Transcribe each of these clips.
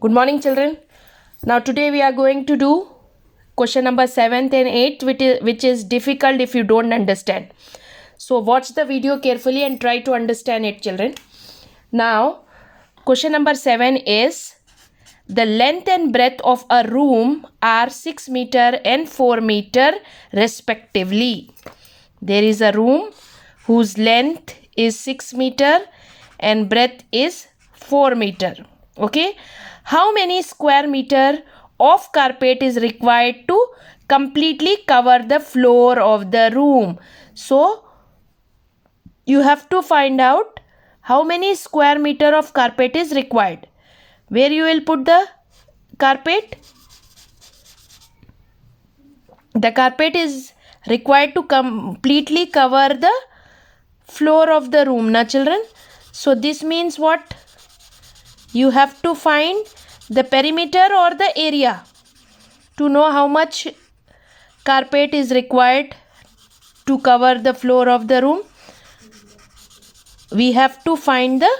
Good morning, children. Now today we are going to do question number 7th and 8th, which is difficult if you don't understand. So watch the video carefully and try to understand it, children. Now question number 7 is the length and breadth of a room are 6 meter and 4 meter respectively. There is a room whose length is 6 meter and breadth is 4 meter. Okay. How many square meter of carpet is required to completely cover the floor of the room? So you have to find out how many square meter of carpet is required. Where you will put the carpet? The carpet is required to completely cover the floor of the room, na children? So this means what? You have to find the perimeter or the area to know how much carpet is required to cover the floor of the room. We have to find the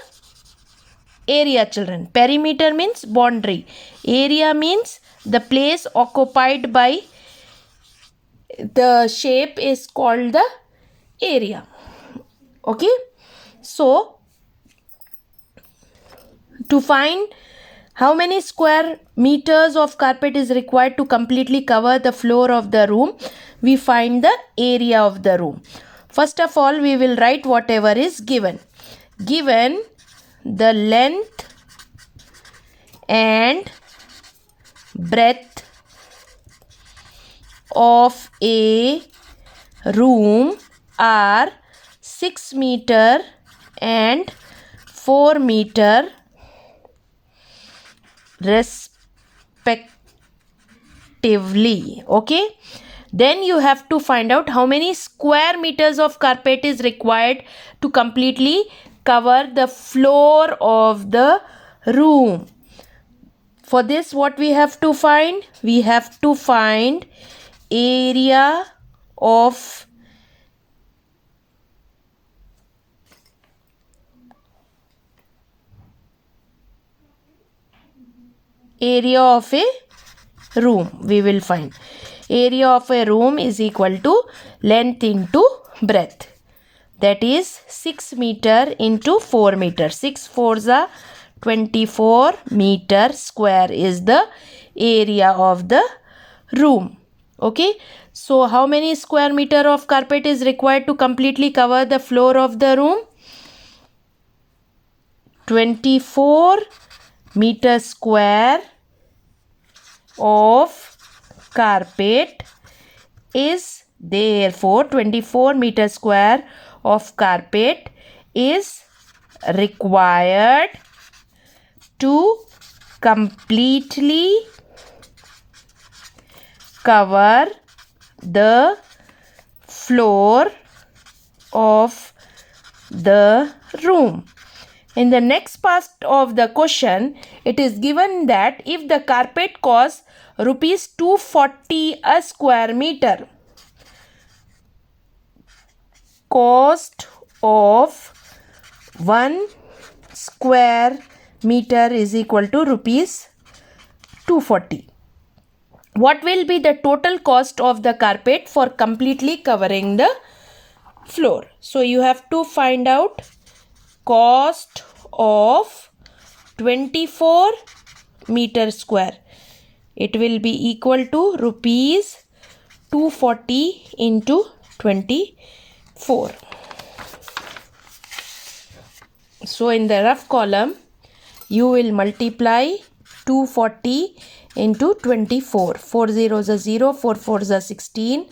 area, children. Perimeter means boundary. Area means the place occupied by the shape is called the area. Okay. So to find how many square meters of carpet is required to completely cover the floor of the room, we find the area of the room. First of all, we will write whatever is given. Given the length and breadth of a room are 6 meter and 4 meter respectively. Okay. Then you have to find out how many square meters of carpet is required to completely cover the floor of the room. For this, what we have to find? We have to find area of a room. We will find area of a room is equal to length into breadth. That is 6 meter into 4 meter. 6 4s are 24 meter square is the area of the room. Okay. So how many square meter of carpet is required to completely cover the floor of the room? 24 meter square of carpet is therefore 24 meter square of carpet is required to completely cover the floor of the room. In the next part of the question, it is given that if the carpet costs rupees 240 a square meter, cost of 1 square meter is equal to rupees 240. What will be the total cost of the carpet for completely covering the floor? So you have to find out cost of 24 meter square. It will be equal to rupees 240 into 24. So in the rough column, you will multiply 240 into 24. 4 zeros are 0, 4 fours are 16,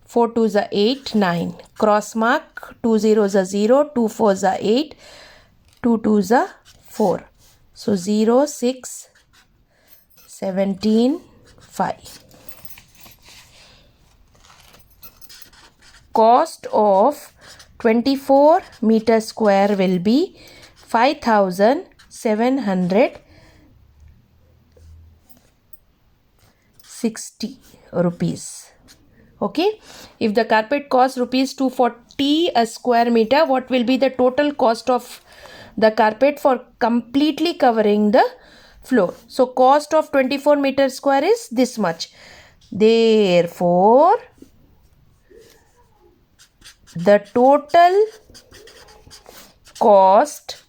4 twos are 8, 9. Cross mark, 2 zeros are 0, 2 fours are 8, 2 twos are 4. So 0, 6, 17, 5. Cost of 24 meter square will be 5,760 rupees. Okay. If the carpet costs rupees 240 a square meter, what will be the total cost of the carpet for completely covering the floor. So cost of 24 meter square is this much. Therefore, the total cost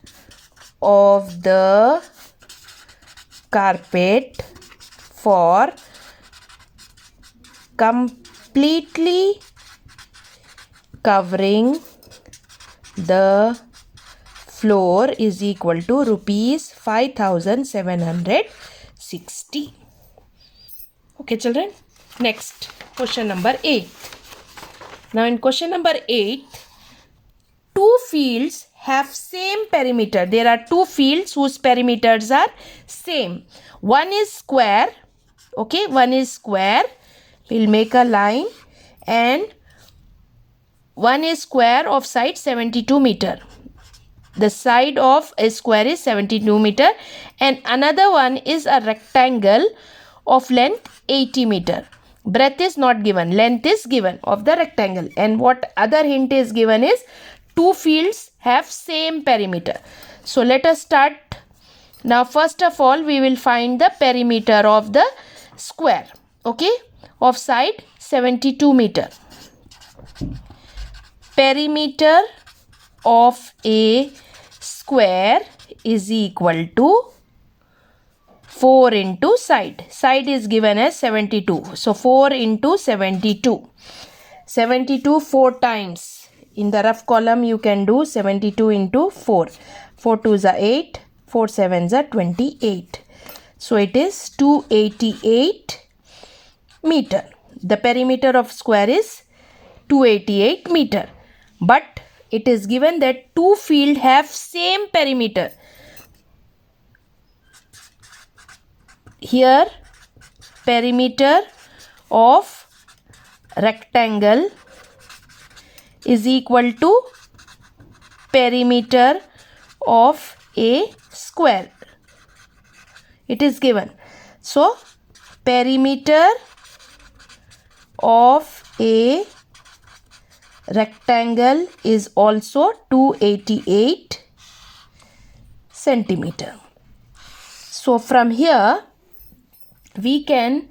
of the carpet for completely covering the floor is equal to rupees 5,760. Okay, children. Next, question number 8. Now, in question number 8, two fields have same perimeter. There are two fields whose perimeters are same. One is square. Okay, one is square. We'll make a line, and one is square of side 72 meter. The side of a square is 72 meter, and another one is a rectangle of length 80 meter. Breadth is not given, length is given of the rectangle. And what other hint is given is two fields have same perimeter. So let us start. Now first of all, we will find the perimeter of the square, okay, of side 72 meter. Perimeter of a square is equal to 4 into side. Side is given as 72. So 4 into 72. 72 4 times. In the rough column you can do 72 into 4. 4 2s are 8. 4 7s are 28. So it is 288 meter. The perimeter of square is 288 meter. But it is given that two fields have same perimeter. Here, perimeter of rectangle is equal to perimeter of a square. It is given. So, perimeter of a rectangle is also 288 centimeter. So from here we can,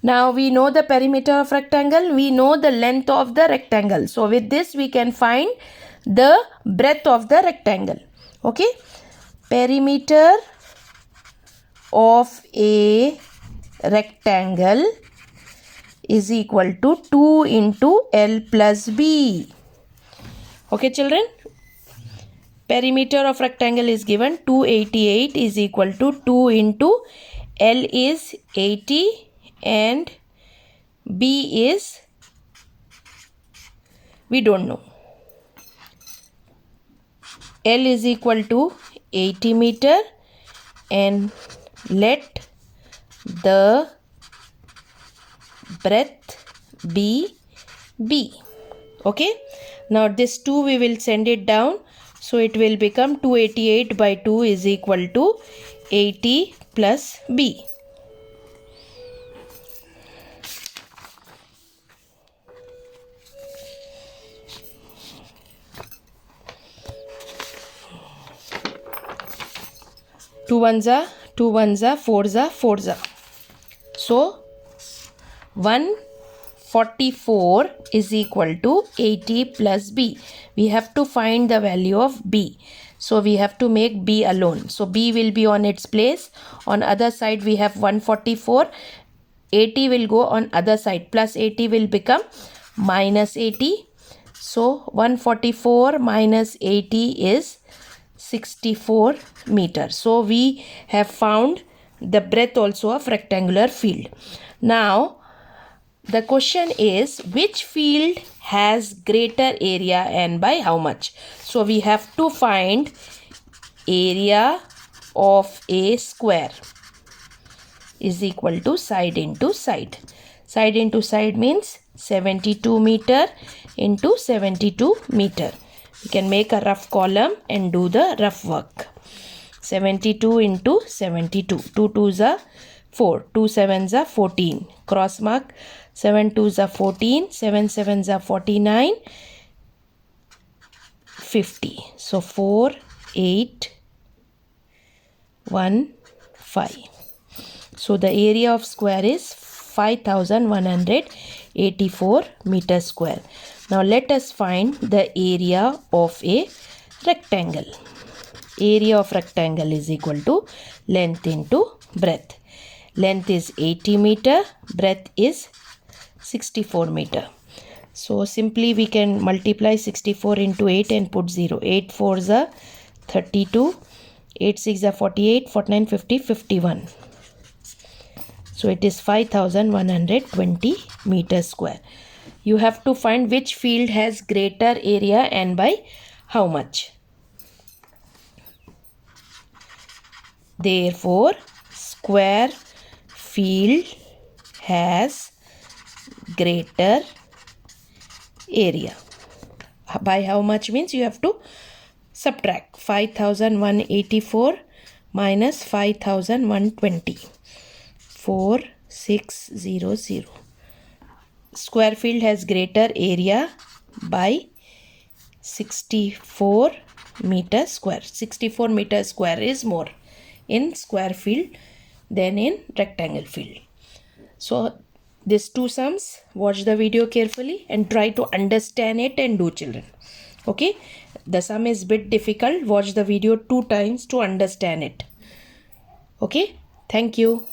now we know the perimeter of rectangle, we know the length of the rectangle. So with this we can find the breadth of the rectangle. Okay, perimeter of a rectangle is equal to 2 into L plus B. Okay, children. Perimeter of rectangle is given 288 is equal to 2 into L is 80 and B is, we don't know. L is equal to 80 meter and let the breadth be B. Okay, now this 2 we will send it down, so it will become 288 by 2 is equal to 80 plus B. Two ones are 4s are 4s are. So 144 is equal to 80 plus B. We have to find the value of B. So we have to make B alone. So B will be on its place. On other side we have 144. 80 will go on other side. Plus 80 will become minus 80. So 144 minus 80 is 64 meters. So we have found the breadth also of rectangular field. Now the question is, which field has greater area and by how much? So we have to find area of a square is equal to side into side. Side into side means 72 meter into 72 meter. You can make a rough column and do the rough work. 72 into 72. 2 2s are 4. 2 7s are 14. Cross mark. 7 2s are 14. 7 7s are 49. 50. So 4 8 1 5. So the area of square is 5184 meters square. Now let us find the area of a rectangle. Area of rectangle is equal to length into breadth. Length is 80 meter, breadth is 64 meter. So simply we can multiply 64 into 8 and put 0. 8 4s are 32, 8 6 are 48, 49, 50, 51. So it is 5120 meters square. You have to find which field has greater area and by how much. Therefore, square field has greater area. By how much means you have to subtract 5184 minus 5120. 4600. Square field has greater area by 64 meter square. 64 meter square is more in square field than in rectangle field. So these two sums, watch the video carefully and try to understand it and do, children. Okay, the sum is bit difficult. Watch the video 2 times to understand it. Okay, thank you.